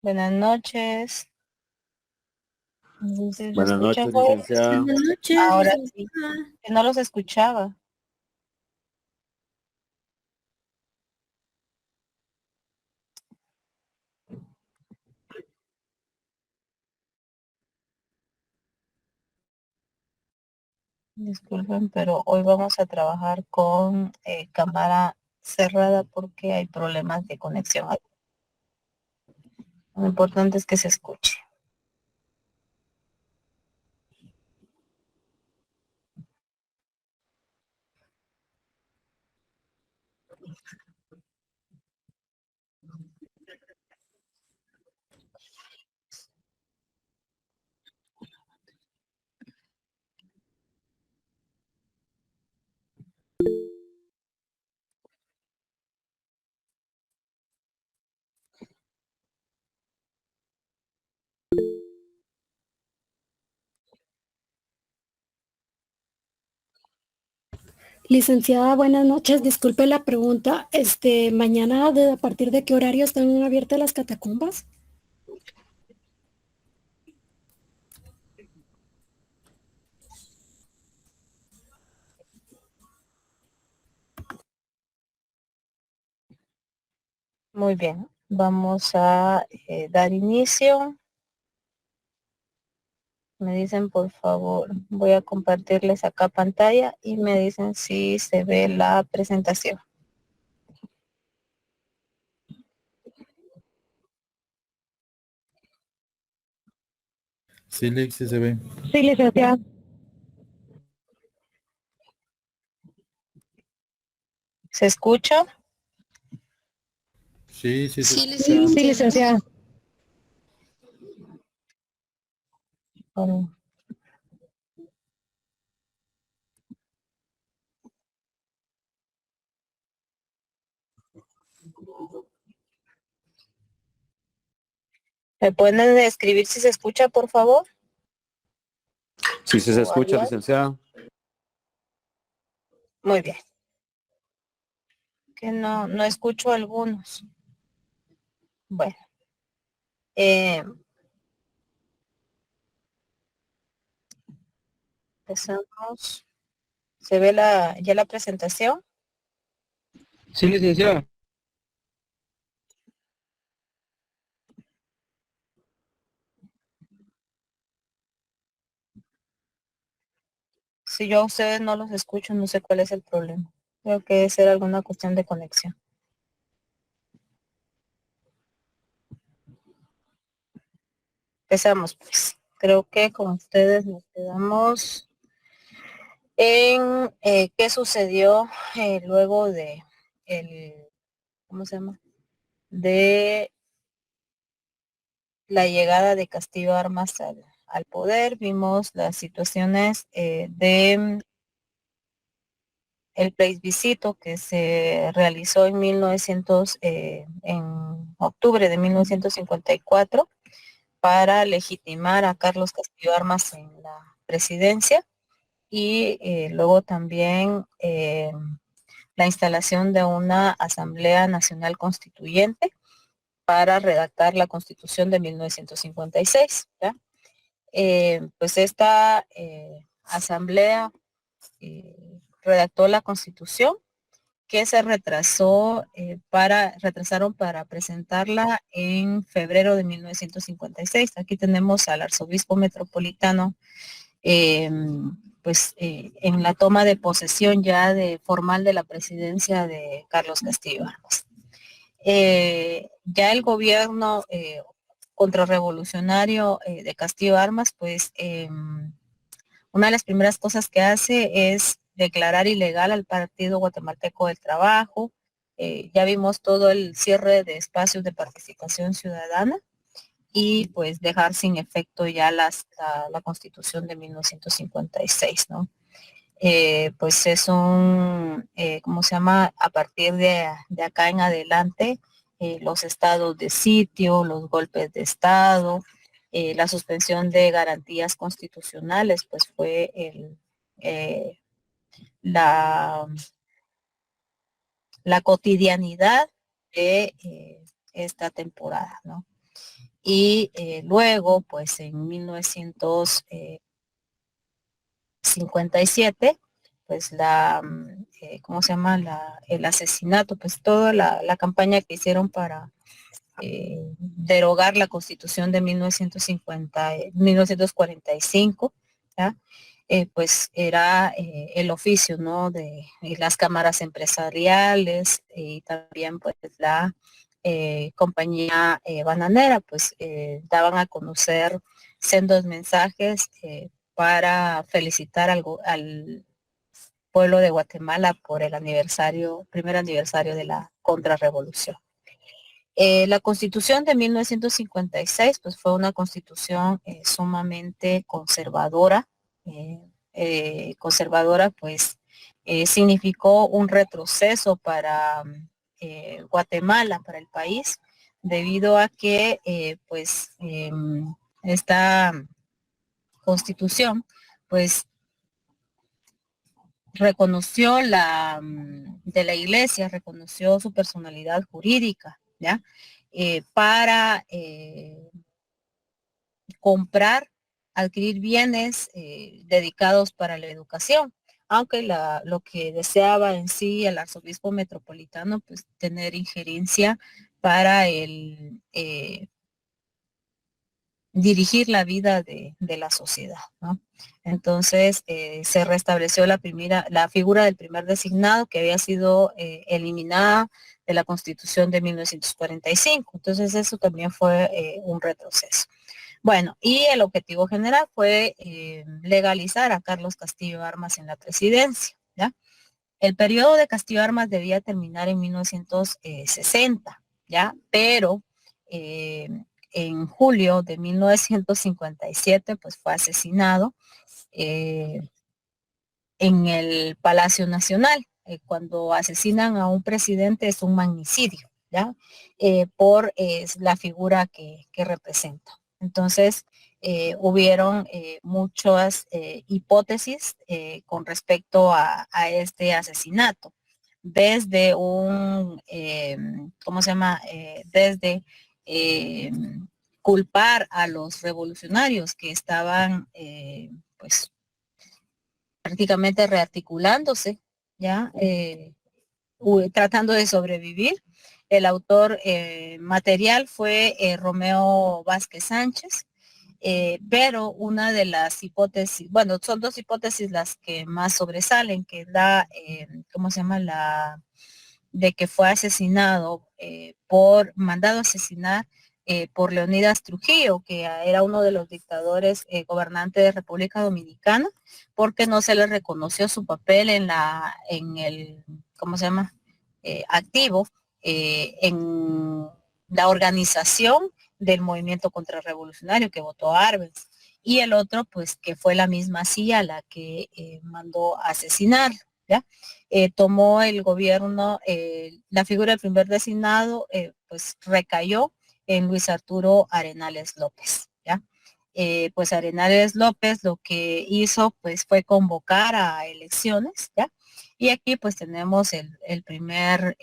Buenas noches. ¿Se Buenas escucha, noches, joven? licenciada. Buenas noches, Ahora sí, licenciada. que no los escuchaba. Disculpen, pero hoy vamos a trabajar con cámara cerrada porque hay problemas de conexión. Lo importante es que se escuche. Licenciada, buenas noches. Disculpe la pregunta. Mañana, ¿a partir de qué horario están abiertas las catacumbas? Muy bien, vamos a dar inicio. Me dicen, por favor, voy a compartirles acá pantalla y me dicen si se ve la presentación. Sí, Lick, sí se ve. Sí, licenciada. ¿Se escucha? Sí, sí se Sí, escucha. Sí, licenciada. licenciada. Bueno, ¿me pueden escribir si se escucha, por favor? Sí, sí se O escucha, Ariel. licenciada. Muy bien. Que no escucho algunos. Bueno, eh, empezamos. ¿Se ve ya la presentación? Sí, licenciado. Si yo a ustedes no los escucho, no sé cuál es el problema. Creo que debe ser alguna cuestión de conexión. Empezamos, pues. Creo que con ustedes nos quedamos en qué sucedió luego de el, ¿cómo se llama? De la llegada de Castillo Armas al poder. Vimos las situaciones de el plebiscito que se realizó en octubre de 1954 para legitimar a Carlos Castillo Armas en la presidencia y luego también la instalación de una Asamblea Nacional Constituyente para redactar la Constitución de 1956. ¿Ya? Pues esta asamblea redactó la Constitución que se retrasaron para presentarla en febrero de 1956. Aquí tenemos al arzobispo metropolitano eh, en la toma de posesión ya de formal de la presidencia de Carlos Castillo Armas. Ya el gobierno contrarrevolucionario de Castillo Armas, pues una de las primeras cosas que hace es declarar ilegal al Partido Guatemalteco del Trabajo. Ya vimos todo el cierre de espacios de participación ciudadana y pues dejar sin efecto ya la Constitución de 1956, ¿no? Pues es ¿cómo se llama? A partir de acá en adelante, los estados de sitio, los golpes de estado, la suspensión de garantías constitucionales, pues fue eh, la, la cotidianidad de esta temporada, ¿no? Y luego, pues en 1957, pues ¿cómo se llama? El asesinato, pues toda la campaña que hicieron para derogar la Constitución de 1945, ¿ya? Pues era el oficio, ¿no? De las cámaras empresariales y también pues la compañía bananera, pues daban a conocer sendos mensajes para felicitar al pueblo de Guatemala por el primer aniversario de la contrarrevolución. La Constitución de 1956 pues fue una constitución sumamente conservadora. Conservadora pues significó un retroceso para Guatemala, para el país, debido a que esta constitución pues reconoció de la iglesia, reconoció su personalidad jurídica, ¿ya? Para comprar, adquirir bienes dedicados para la educación, aunque lo que deseaba en sí el arzobispo metropolitano, pues tener injerencia para dirigir la vida de la sociedad, ¿no? Entonces se restableció la figura del primer designado que había sido eliminada de la Constitución de 1945. Entonces eso también fue un retroceso. Bueno, y el objetivo general fue legalizar a Carlos Castillo Armas en la presidencia, ¿ya? El periodo de Castillo Armas debía terminar en 1960, ¿ya? Pero en julio de 1957, pues fue asesinado en el Palacio Nacional. Cuando asesinan a un presidente es un magnicidio, ¿ya? Por la figura que representa. Entonces, hubieron muchas hipótesis con respecto a este asesinato. Desde ¿cómo se llama? Desde culpar a los revolucionarios que estaban, pues, prácticamente rearticulándose, ya, tratando de sobrevivir. El autor material fue Romeo Vázquez Sánchez, pero una de las hipótesis, bueno, son dos hipótesis las que más sobresalen, que es ¿cómo se llama? De que fue asesinado mandado asesinar por Leonidas Trujillo, que era uno de los dictadores gobernantes de República Dominicana, porque no se le reconoció su papel en el, ¿cómo se llama? Activo en la organización del movimiento contrarrevolucionario que votó Arbenz. Y el otro, pues, que fue la misma CIA la que mandó asesinar, ¿ya? Tomó el gobierno, la figura del primer designado, pues recayó en Luis Arturo Arenales López, ¿ya? Pues Arenales López lo que hizo pues fue convocar a elecciones, ¿ya? Y aquí pues tenemos el primer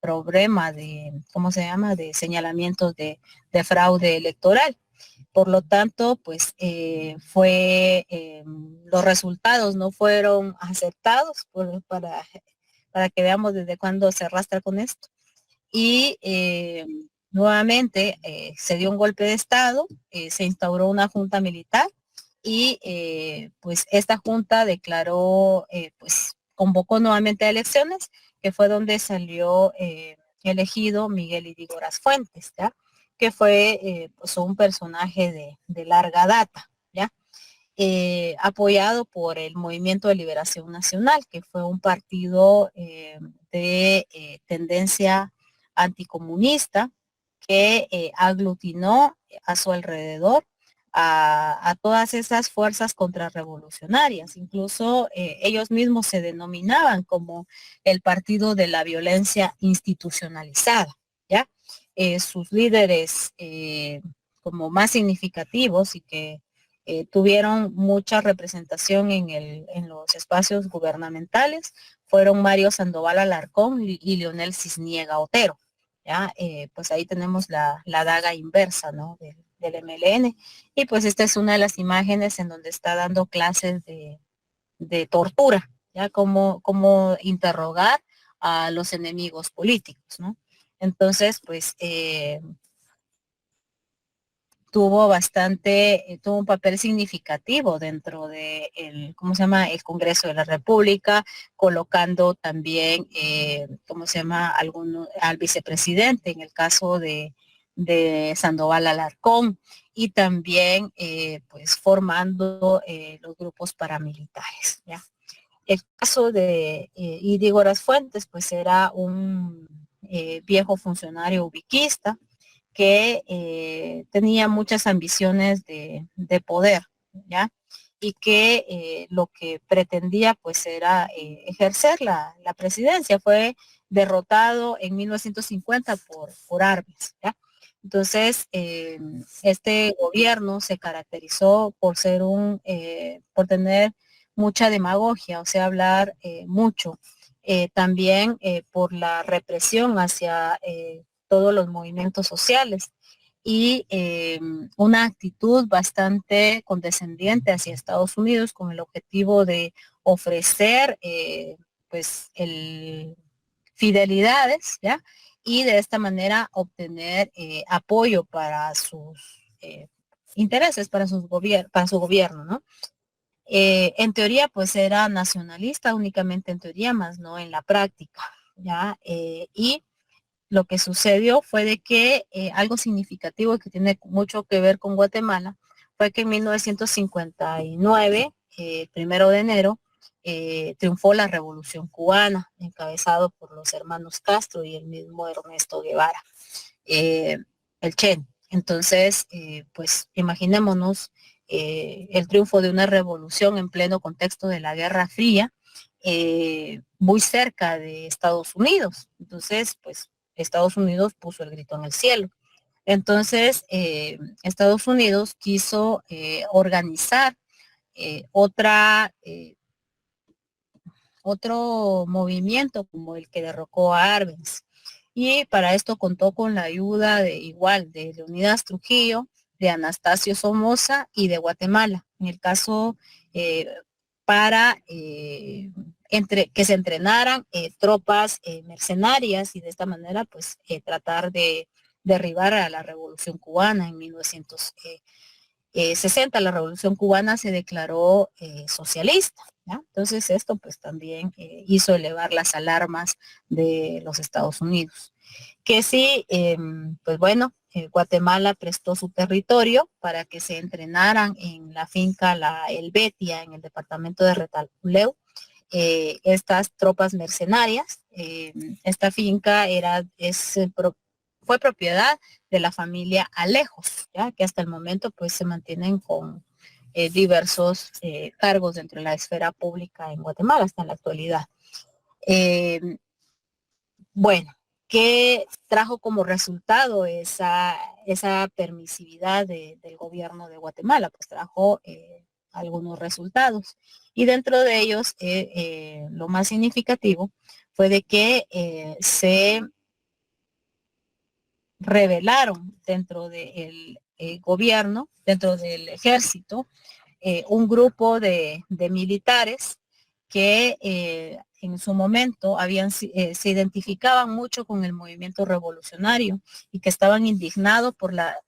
problema de, ¿cómo se llama?, de señalamientos de fraude electoral. Por lo tanto, pues los resultados no fueron aceptados para que veamos desde cuándo se arrastra con esto. Y nuevamente se dio un golpe de Estado, se instauró una junta militar y pues esta junta declaró, pues convocó nuevamente a elecciones, que fue donde salió elegido Miguel Ydígoras Fuentes, ¿ya? Que fue pues un personaje de larga data, ¿ya? Apoyado por el Movimiento de Liberación Nacional, que fue un partido de tendencia anticomunista que aglutinó a su alrededor a todas esas fuerzas contrarrevolucionarias. Incluso ellos mismos se denominaban como el partido de la violencia institucionalizada, ¿ya? Sus líderes como más significativos y que tuvieron mucha representación en los espacios gubernamentales fueron Mario Sandoval Alarcón y Leonel Cisniega Otero, ¿ya? Pues ahí tenemos la daga inversa, ¿no? Del MLN. Y pues esta es una de las imágenes en donde está dando clases de tortura, ¿ya? Cómo interrogar a los enemigos políticos, ¿no? Entonces, pues tuvo un papel significativo dentro de ¿cómo se llama? El Congreso de la República, colocando también, ¿cómo se llama? Al vicepresidente, en el caso de Sandoval Alarcón, y también, pues, formando los grupos paramilitares, ¿ya? El caso de Idígoras Fuentes, pues, era un viejo funcionario ubiquista, que tenía muchas ambiciones de poder, ¿ya? Y que lo que pretendía pues era ejercer la presidencia. Fue derrotado en 1950 por Arbenz, ¿ya? Entonces, este gobierno se caracterizó por por tener mucha demagogia, o sea, hablar mucho. También por la represión hacia todos los movimientos sociales y una actitud bastante condescendiente hacia Estados Unidos con el objetivo de ofrecer pues fidelidades, ¿ya? Y de esta manera obtener apoyo para sus intereses, para su gobierno, ¿no? En teoría, pues era nacionalista únicamente en teoría, más no en la práctica, ¿ya? Y lo que sucedió fue de que algo significativo que tiene mucho que ver con Guatemala fue que en 1959, 1 de enero, triunfó la Revolución Cubana, encabezado por los hermanos Castro y el mismo Ernesto Guevara, el Che. Entonces, pues imaginémonos el triunfo de una revolución en pleno contexto de la Guerra Fría, muy cerca de Estados Unidos. Entonces, pues Estados Unidos puso el grito en el cielo. Entonces, Estados Unidos quiso organizar otro movimiento como el que derrocó a Arbenz. Y para esto contó con la ayuda de Leonidas Trujillo, de Anastasio Somoza y de Guatemala. En el caso para que se entrenaran tropas mercenarias y de esta manera pues tratar de derribar a la Revolución Cubana en 1960. La Revolución Cubana se declaró socialista, ¿ya? Entonces esto pues también hizo elevar las alarmas de los Estados Unidos. Que sí, pues bueno, Guatemala prestó su territorio para que se entrenaran en la finca La Helvetia, en el departamento de Retalhuleu, estas tropas mercenarias. Esta finca fue propiedad de la familia Alejos, ¿ya? Que hasta el momento pues se mantienen con diversos cargos dentro de la esfera pública en Guatemala hasta en la actualidad. Bueno, ¿qué trajo como resultado esa permisividad del gobierno de Guatemala? Pues trajo algunos resultados. Y dentro de ellos, lo más significativo fue de que se revelaron dentro del gobierno, dentro del ejército, un grupo de militares que en su momento se identificaban mucho con el movimiento revolucionario y que estaban indignados por la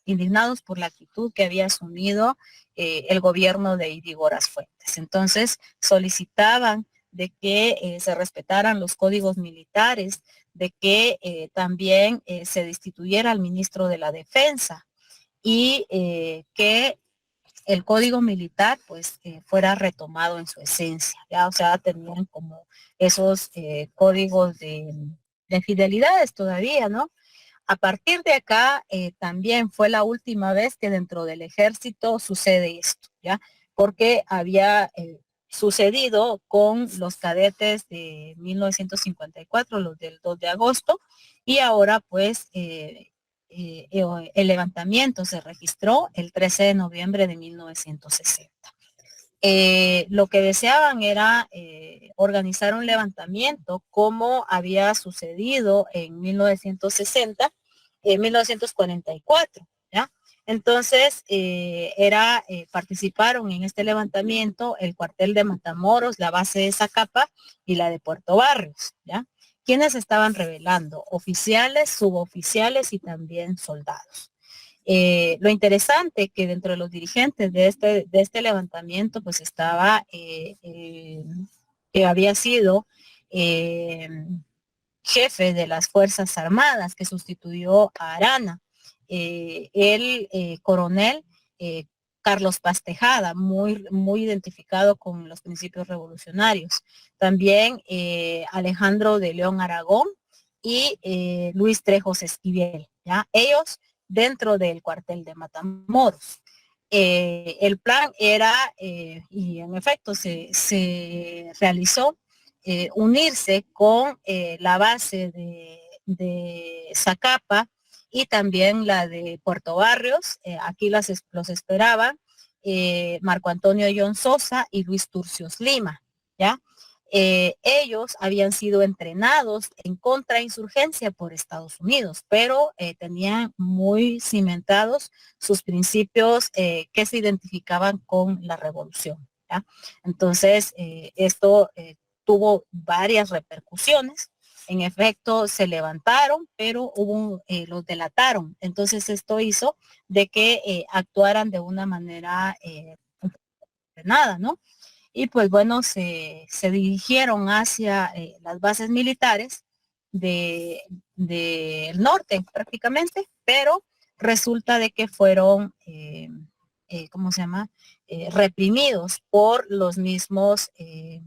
actitud que había asumido el gobierno de Idígoras Fuentes. Entonces solicitaban de que se respetaran los códigos militares, de que también se destituyera al ministro de la Defensa y que el código militar pues fuera retomado en su esencia, ya, o sea, tenían como esos códigos de fidelidades todavía, ¿no? A partir de acá también fue la última vez que dentro del ejército sucede esto, ¿ya? Porque había sucedido con los cadetes de 1954, los del 2 de agosto, y ahora pues el levantamiento se registró el 13 de noviembre de 1960. Lo que deseaban era organizar un levantamiento como había sucedido en 1960, 1944, ¿ya? Entonces, participaron en este levantamiento el cuartel de Matamoros, la base de Zacapa y la de Puerto Barrios, ¿ya? ¿Quiénes estaban rebelando? Oficiales, suboficiales y también soldados. Lo interesante que dentro de los dirigentes de este levantamiento pues estaba que había sido jefe de las Fuerzas Armadas que sustituyó a Arana, el coronel Carlos Paz Tejada, muy identificado con los principios revolucionarios. También Alejandro de León Aragón y Luis Trejos Esquivel, ¿ya? Ellos dentro del cuartel de Matamoros. El plan era, y en efecto se realizó, unirse con la base de Zacapa y también la de Puerto Barrios. Aquí los esperaban Marco Antonio John Sosa y Luis Turcios Lima, ¿ya? Ellos habían sido entrenados en contrainsurgencia por Estados Unidos, pero tenían muy cimentados sus principios que se identificaban con la revolución, ¿ya? Entonces, esto tuvo varias repercusiones. En efecto, se levantaron, pero los delataron. Entonces, esto hizo de que actuaran de una manera ordenada, ¿no? Y pues bueno, se dirigieron hacia las bases militares del norte prácticamente, pero resulta de que fueron, ¿cómo se llama? Reprimidos por los mismos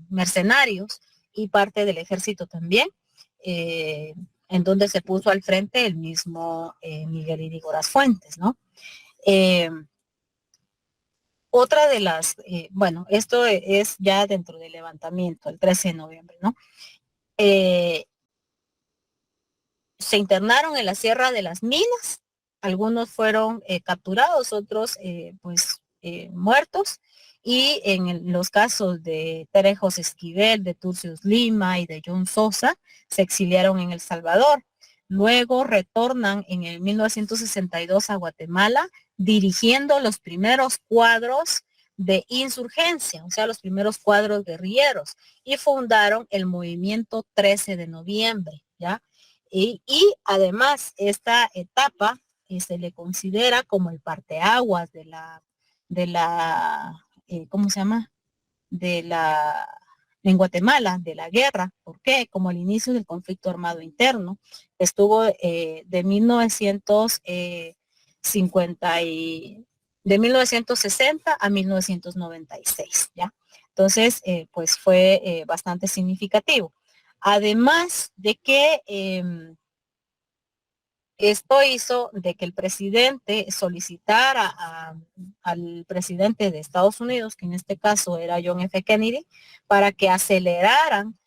mercenarios y parte del ejército también, en donde se puso al frente el mismo Miguel Ydígoras Fuentes, ¿no? Otra de las, bueno, esto es ya dentro del levantamiento, el 13 de noviembre, ¿no? Se internaron en la Sierra de las Minas, algunos fueron capturados, otros pues muertos, y en los casos de Trejos Esquivel, de Turcios Lima y de John Sosa, se exiliaron en El Salvador. Luego retornan en el 1962 a Guatemala, dirigiendo los primeros cuadros de insurgencia, o sea, los primeros cuadros guerrilleros, y fundaron el movimiento 13 de noviembre, ¿ya? Y además, esta etapa se le considera como el parteaguas ¿cómo se llama? En Guatemala, de la guerra. ¿Por qué? Como el inicio del conflicto armado interno. Estuvo de 1960 a 1996, ¿ya? Entonces, pues fue bastante significativo. Además de que esto hizo de que el presidente solicitara al presidente de Estados Unidos, que en este caso era John F. Kennedy, para que aceleraran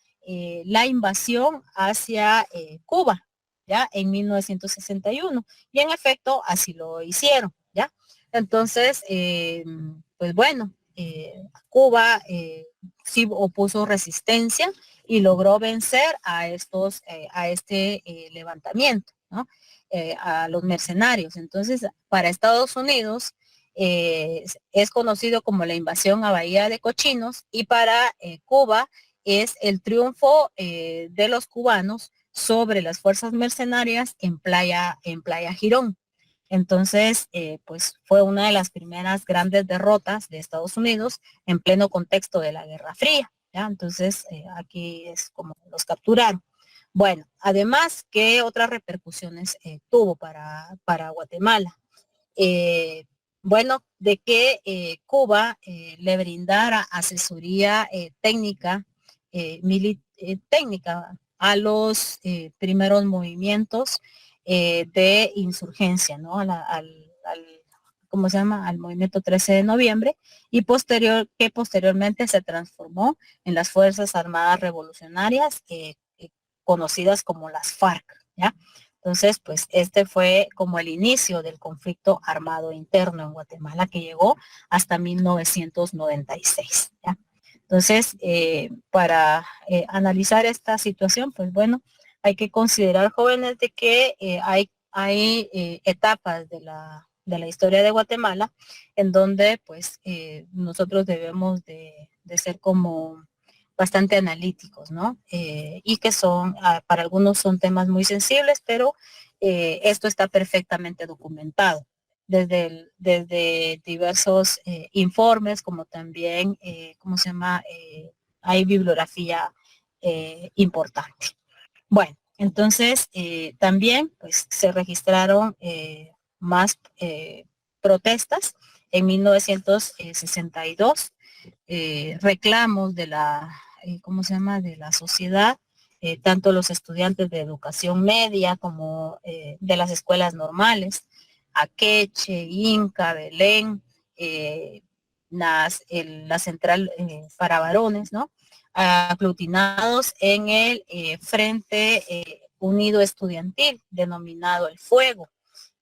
la invasión hacia Cuba, ¿ya? En 1961. Y en efecto, así lo hicieron, ¿ya? Entonces, pues bueno, Cuba sí opuso resistencia y logró vencer a este levantamiento, ¿no? A los mercenarios. Entonces, para Estados Unidos es conocido como la invasión a Bahía de Cochinos, y para Cuba es el triunfo de los cubanos sobre las fuerzas mercenarias en Playa Girón. Entonces, pues fue una de las primeras grandes derrotas de Estados Unidos en pleno contexto de la Guerra Fría, ¿ya? Entonces, aquí es como los capturaron. Bueno, además, ¿qué otras repercusiones tuvo para Guatemala? Bueno, de que Cuba le brindara asesoría técnica, técnica a los primeros movimientos de insurgencia, ¿no? ¿Cómo se llama? Al movimiento 13 de noviembre, y que posteriormente se transformó en las Fuerzas Armadas Revolucionarias, conocidas como las FARC, ¿ya? Entonces, pues este fue como el inicio del conflicto armado interno en Guatemala que llegó hasta 1996. ¿Ya? Entonces, para analizar esta situación, pues bueno, hay que considerar, jóvenes, de que hay etapas de la historia de Guatemala en donde pues nosotros debemos de ser como bastante analíticos, ¿no? Y que son, para algunos son temas muy sensibles, pero esto está perfectamente documentado desde diversos informes, como también, ¿cómo se llama? Hay bibliografía importante. Bueno, entonces también pues se registraron más protestas en 1962, reclamos de la, ¿cómo se llama?, de la sociedad, tanto los estudiantes de educación media como de las escuelas normales, Akeche, Inca, Belén, la central para varones, ¿no? Aglutinados en el Frente Unido Estudiantil, denominado El Fuego,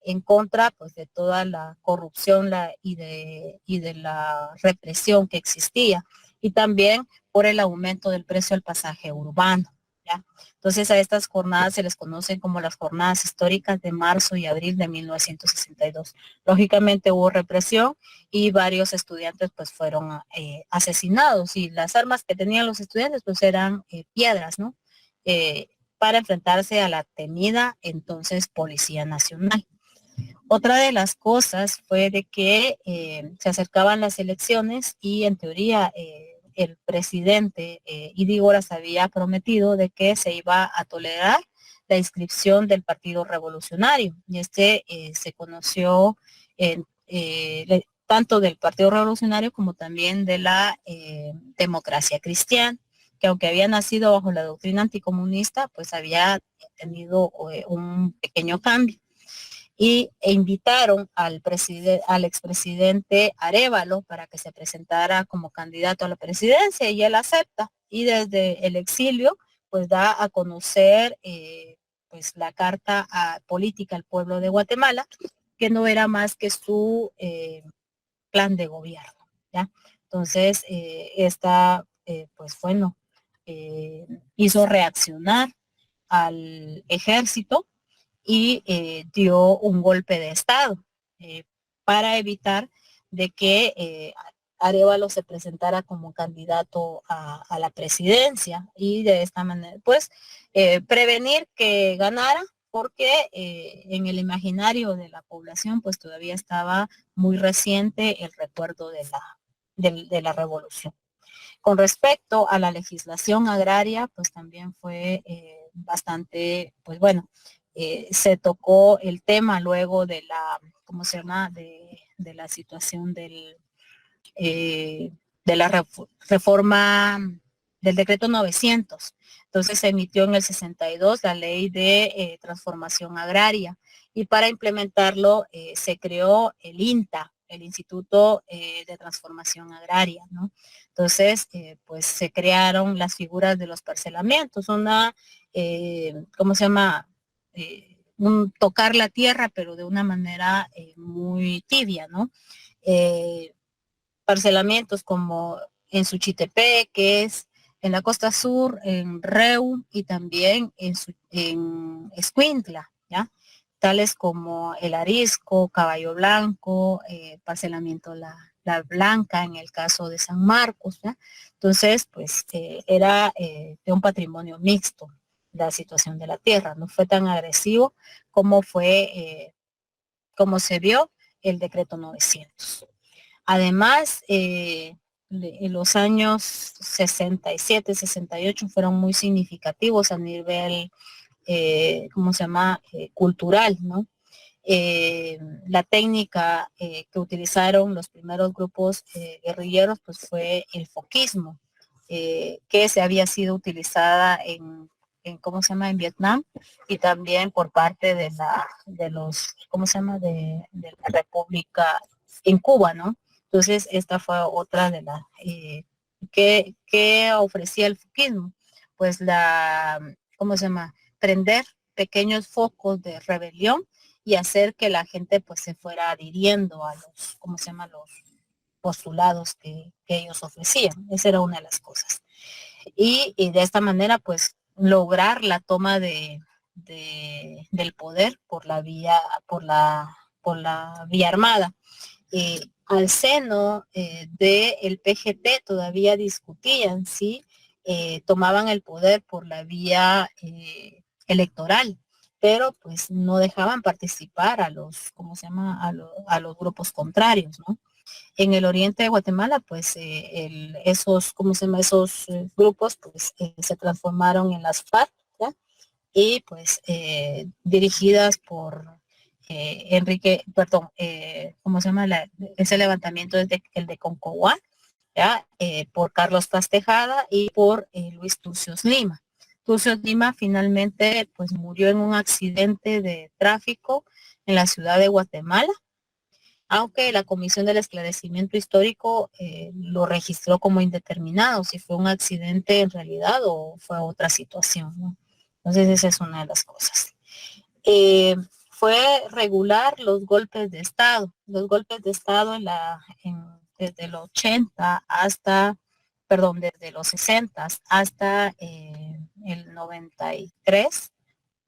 en contra pues de toda la corrupción y de la represión que existía, y también por el aumento del precio del pasaje urbano. ¿Ya? Entonces a estas jornadas se les conocen como las jornadas históricas de marzo y abril de 1962. Lógicamente hubo represión y varios estudiantes pues fueron asesinados, y las armas que tenían los estudiantes pues eran piedras, ¿no? Para enfrentarse a la temida entonces Policía Nacional. Otra de las cosas fue de que se acercaban las elecciones y en teoría el presidente Idígoras había prometido de que se iba a tolerar la inscripción del Partido Revolucionario, y este se conoció tanto del Partido Revolucionario como también de la Democracia Cristiana, que aunque había nacido bajo la doctrina anticomunista, pues había tenido un pequeño cambio. E invitaron al expresidente Arévalo para que se presentara como candidato a la presidencia, y él acepta, y desde el exilio pues da a conocer pues la carta política al pueblo de Guatemala, que no era más que su plan de gobierno, ¿ya? Entonces esta pues bueno, hizo reaccionar al ejército y dio un golpe de estado para evitar de que Arévalo se presentara como candidato a la presidencia, y de esta manera pues prevenir que ganara, porque en el imaginario de la población pues todavía estaba muy reciente el recuerdo de la revolución. Con respecto a la legislación agraria, pues también fue bastante, pues bueno, se tocó el tema luego de la, ¿cómo se llama?, de la situación de la reforma del decreto 900. Entonces se emitió en el 62 la ley de transformación agraria, y para implementarlo se creó el INTA, el Instituto de Transformación Agraria, ¿no? Entonces, pues se crearon las figuras de los parcelamientos, ¿cómo se llama? Tocar la tierra, pero de una manera muy tibia, ¿no? Parcelamientos como en Suchitepe, que es en la costa sur, en Reu, y también en Escuintla, ¿ya? Tales como El Arisco, Caballo Blanco, parcelamiento la Blanca en el caso de San Marcos, ¿ya? Entonces, pues era de un patrimonio mixto la situación de la tierra, no fue tan agresivo como como se vio el decreto 900. Además, en los años 67, 68 fueron muy significativos a nivel, ¿cómo se llama?, cultural, ¿no? La técnica que utilizaron los primeros grupos guerrilleros pues fue el foquismo, que se había sido utilizada ¿cómo se llama?, en Vietnam, y también por parte de los, ¿cómo se llama?, de la República en Cuba, ¿no? Entonces, esta fue otra de las que ofrecía el foquismo, pues ¿cómo se llama?, pequeños focos de rebelión y hacer que la gente pues se fuera adhiriendo a los, ¿cómo se llama? Los postulados que ellos ofrecían. Esa era una de las cosas. Y de esta manera pues lograr la toma del poder por la vía armada. Al seno del PGT todavía discutían si tomaban el poder por la vía electoral, pero pues no dejaban participar a los, ¿cómo se llama? A los grupos contrarios, ¿no? En el oriente de Guatemala, pues esos, ¿cómo se llama? Esos grupos pues se transformaron en las FARC, ¿ya? Y pues dirigidas por ¿cómo se llama? Ese levantamiento es el de Concoguá, ¿ya? Por Carlos Paz Tejada y por Luis Turcios Lima. Turcios Lima finalmente pues murió en un accidente de tráfico en la ciudad de Guatemala, aunque la Comisión del Esclarecimiento Histórico lo registró como indeterminado, si fue un accidente en realidad o fue otra situación, ¿no? Entonces esa es una de las cosas. Fue regular los golpes de Estado. Los golpes de Estado desde los 80 hasta, perdón, desde los 60 hasta el 93,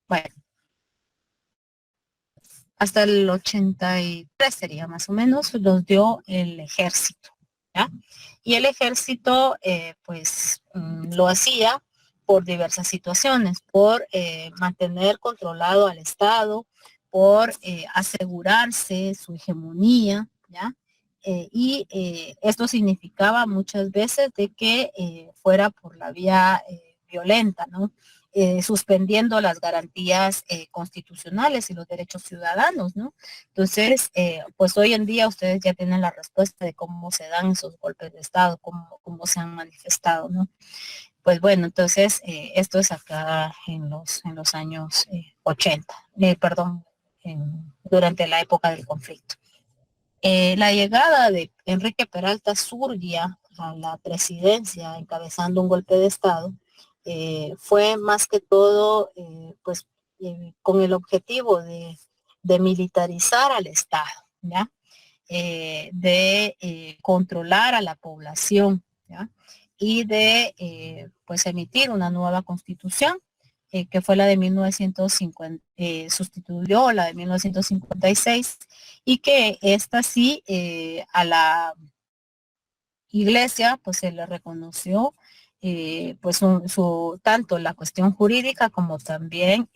bueno, hasta el 83 sería más o menos, los dio el ejército, ¿ya? Y el ejército, pues, lo hacía por diversas situaciones, por mantener controlado al Estado, por asegurarse su hegemonía, ¿ya? Esto significaba muchas veces de que fuera por la vía violenta, ¿no? Suspendiendo las garantías constitucionales y los derechos ciudadanos, ¿no? Entonces, pues hoy en día ustedes ya tienen la respuesta de cómo se dan esos golpes de Estado, cómo se han manifestado, ¿no? Pues bueno, entonces, esto es acá en los años 80, perdón, durante la época del conflicto. La llegada de Enrique Peralta Zurdia a la presidencia encabezando un golpe de Estado fue más que todo pues con el objetivo de militarizar al Estado, ¿ya? De controlar a la población, ¿ya? Y de pues emitir una nueva constitución que fue la de 1950, sustituyó la de 1956 y que esta sí a la iglesia pues se le reconoció pues tanto la cuestión jurídica como también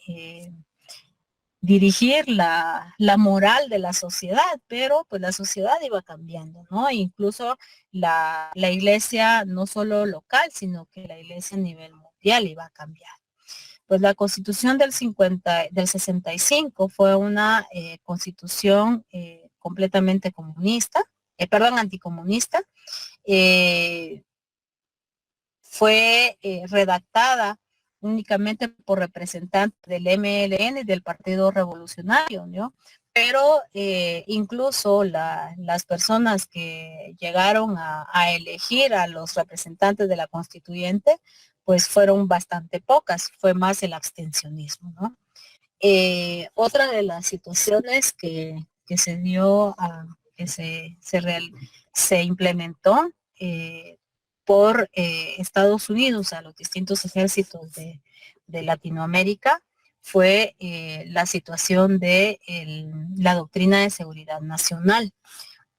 dirigir la moral de la sociedad, pero pues la sociedad iba cambiando, ¿no? E incluso la iglesia no solo local, sino que la iglesia a nivel mundial iba a cambiar. Pues la constitución del 65 fue una constitución completamente comunista, anticomunista. Fue redactada únicamente por representantes del MLN y del Partido Revolucionario, ¿no? Pero incluso las personas que llegaron a elegir a los representantes de la constituyente, pues fueron bastante pocas, fue más el abstencionismo, ¿no? Otra de las situaciones que se dio, que se implementó por Estados Unidos a los distintos ejércitos de Latinoamérica fue la situación de la doctrina de seguridad nacional,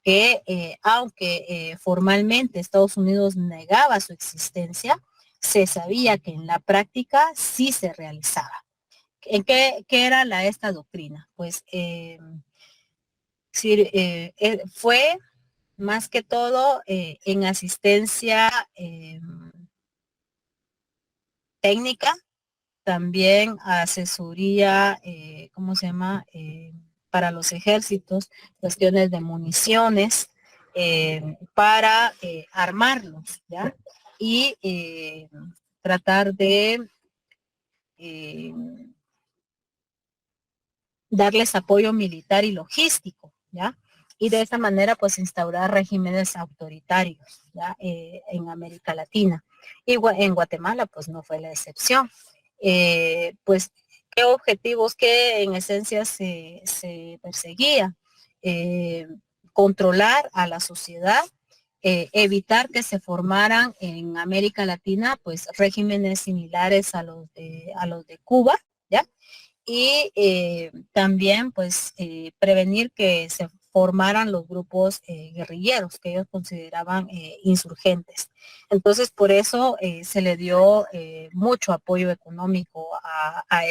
que aunque formalmente Estados Unidos negaba su existencia, se sabía que en la práctica sí se realizaba. ¿En qué era esta doctrina? Pues sí, fue más que todo en asistencia técnica, también asesoría, ¿cómo se llama? Para los ejércitos, cuestiones de municiones, para armarlos, ¿ya? Y tratar de darles apoyo militar y logístico, ¿ya? Y de esta manera, pues, instaurar regímenes autoritarios, ¿ya? En América Latina. Y en Guatemala, pues, no fue la excepción. Pues, ¿Qué objetivos que en esencia se perseguía? Eh, Controlar a la sociedad, evitar que se formaran en América Latina pues regímenes similares a los de Cuba, ¿ya? Y también pues prevenir que se formaran los grupos guerrilleros que ellos consideraban insurgentes. Entonces por eso se le dio mucho apoyo económico a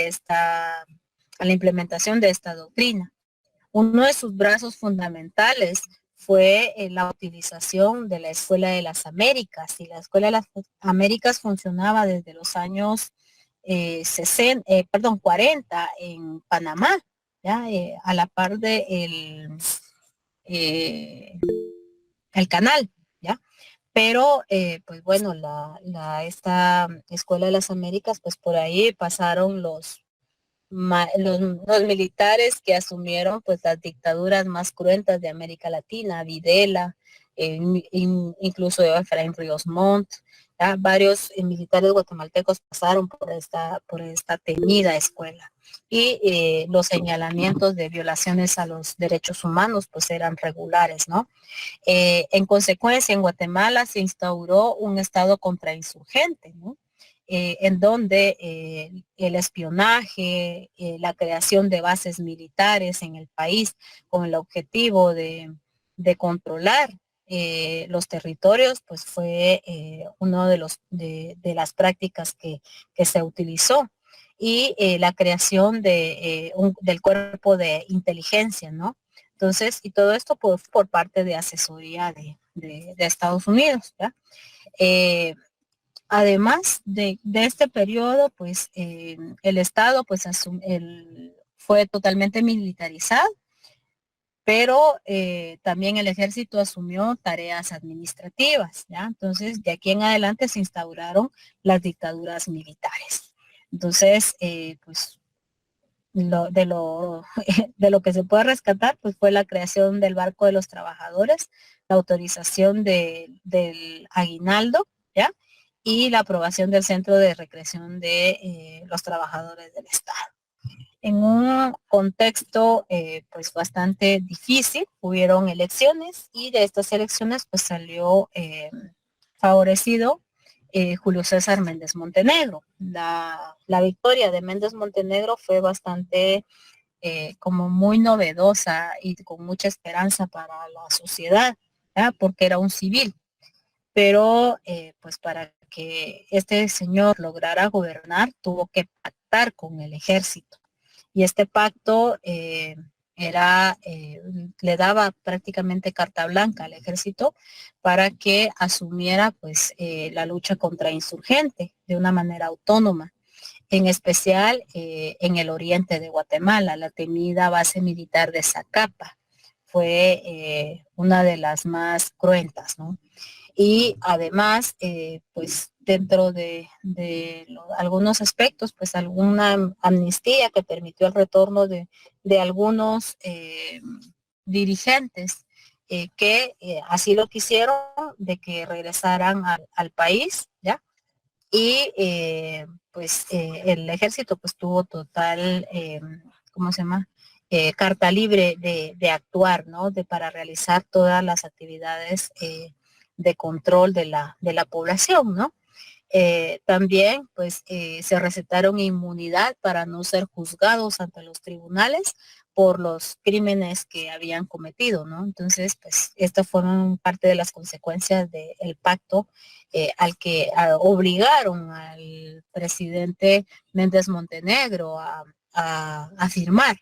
la implementación de esta doctrina. Uno de sus brazos fundamentales fue la utilización de la Escuela de las Américas, y la Escuela de las Américas funcionaba desde los años 40 en Panamá, ¿ya? A la par de el canal, ¿ya? Pero, pues bueno, esta Escuela de las Américas, pues por ahí pasaron los militares que asumieron pues las dictaduras más cruentas de América Latina, Videla, incluso Efraín Ríos Montt, ¿ya? Varios militares guatemaltecos pasaron por esta temida escuela, y los señalamientos de violaciones a los derechos humanos pues eran regulares, ¿no? En consecuencia, en Guatemala se instauró un estado contrainsurgente, ¿no? En donde el espionaje, la creación de bases militares en el país con el objetivo de controlar los territorios, pues fue uno de las prácticas que se utilizó. Y la creación del cuerpo de inteligencia, ¿no? Entonces, y todo esto por parte de asesoría de Estados Unidos, ¿ya? Además de este periodo, pues el Estado pues fue totalmente militarizado, pero también el ejército asumió tareas administrativas, ¿ya? Entonces, de aquí en adelante se instauraron las dictaduras militares. Entonces, pues de lo que se puede rescatar, pues fue la creación del Barco de los Trabajadores, la autorización del aguinaldo, ¿ya? Y la aprobación del Centro de Recreación de los Trabajadores del Estado. En un contexto pues bastante difícil, hubieron elecciones, y de estas elecciones pues salió favorecido Julio César Méndez Montenegro. La victoria de Méndez Montenegro fue bastante como muy novedosa y con mucha esperanza para la sociedad, ¿ya? Porque era un civil, pero pues para que este señor lograra gobernar tuvo que pactar con el ejército, y este pacto le daba prácticamente carta blanca al ejército para que asumiera pues la lucha contra insurgente de una manera autónoma, en especial en el oriente de Guatemala. La temida base militar de Zacapa fue una de las más cruentas, ¿no? Y además, pues dentro de algunos aspectos, pues alguna amnistía que permitió el retorno de algunos dirigentes que así lo quisieron, de que regresaran al país, ¿ya? Y pues el ejército pues tuvo total, ¿cómo se llama? Carta libre de actuar, ¿no? Para realizar todas las actividades de control de la población, ¿no? También pues se recetaron inmunidad para no ser juzgados ante los tribunales por los crímenes que habían cometido, ¿no? Entonces, pues estas fueron parte de las consecuencias del pacto al que obligaron al presidente Méndez Montenegro a firmar.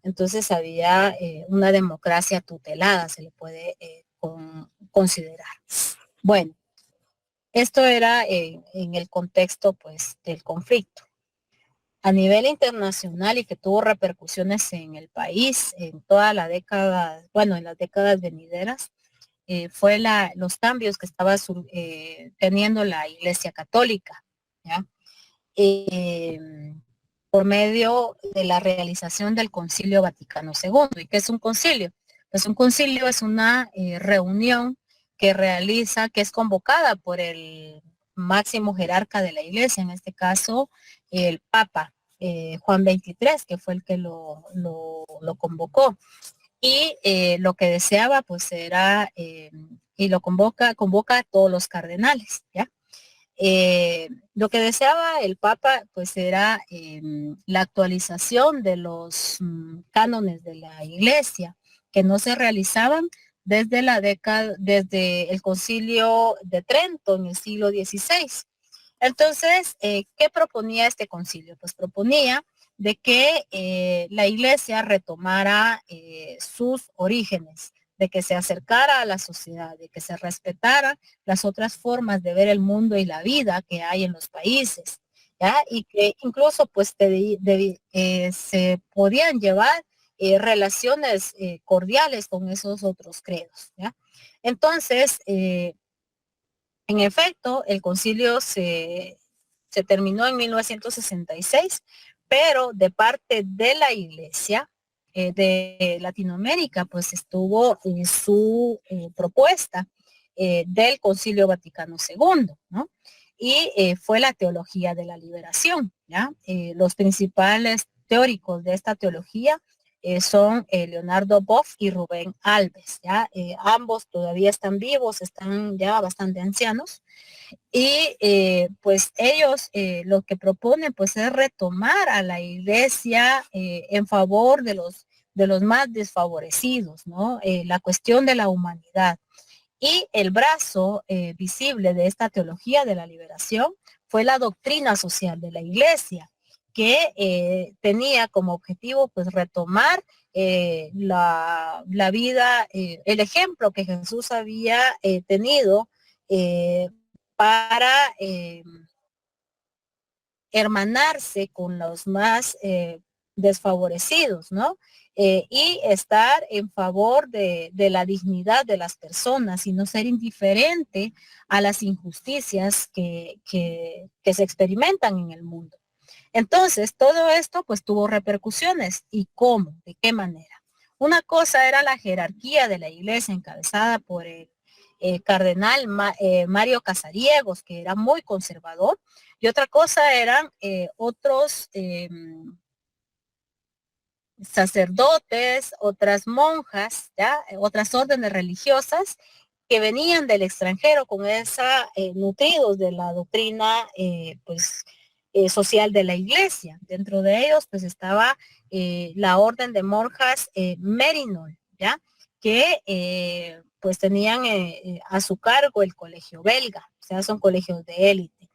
Entonces había una democracia tutelada, se le puede considerar. Bueno, esto era en el contexto pues del conflicto. A nivel internacional, y que tuvo repercusiones en el país en toda la década, bueno, en las décadas venideras, fue los cambios que estaba teniendo la Iglesia Católica, ¿ya? Por medio de la realización del Concilio Vaticano II. ¿Y qué es un concilio? Pues un concilio es una reunión que que es convocada por el máximo jerarca de la Iglesia, en este caso el Papa, Juan 23, que fue el que lo convocó. Y lo que deseaba pues era, y lo convoca a todos los cardenales, ¿ya? Lo que deseaba el Papa pues era la actualización de los cánones de la Iglesia, que no se realizaban desde el Concilio de Trento en el siglo XVI. Entonces, ¿qué proponía este concilio? Pues proponía de que la Iglesia retomara sus orígenes, de que se acercara a la sociedad, de que se respetara las otras formas de ver el mundo y la vida que hay en los países, ¿ya? Y que incluso pues se podían llevar relaciones cordiales con esos otros credos, ¿ya? Entonces, en efecto, el concilio se terminó en 1966, pero de parte de la Iglesia de Latinoamérica, pues estuvo en su propuesta del Concilio Vaticano II, ¿no? Y fue la teología de la liberación, ¿ya? Los principales teóricos de esta teología son Leonardo Boff y Rubén Alves, ¿ya? Ambos todavía están vivos, están ya bastante ancianos, y pues ellos lo que proponen pues es retomar a la Iglesia en favor de los más desfavorecidos, ¿no? La cuestión de la humanidad. Y el brazo visible de esta teología de la liberación fue la doctrina social de la Iglesia, que tenía como objetivo pues retomar la vida, el ejemplo que Jesús había tenido para hermanarse con los más desfavorecidos, ¿no? Y estar en favor de la dignidad de las personas y no ser indiferente a las injusticias que se experimentan en el mundo. Entonces, todo esto pues tuvo repercusiones. ¿Y cómo? ¿De qué manera? Una cosa era la jerarquía de la iglesia encabezada por el cardenal Mario Casariegos, que era muy conservador, y otra cosa eran otros sacerdotes, otras monjas, ¿ya? Otras órdenes religiosas que venían del extranjero con esa, nutridos de la doctrina social de la iglesia. Dentro de ellos pues estaba la orden de monjas Merinol, ¿ya? Que pues tenían a su cargo el colegio belga, o sea, son colegios de élite,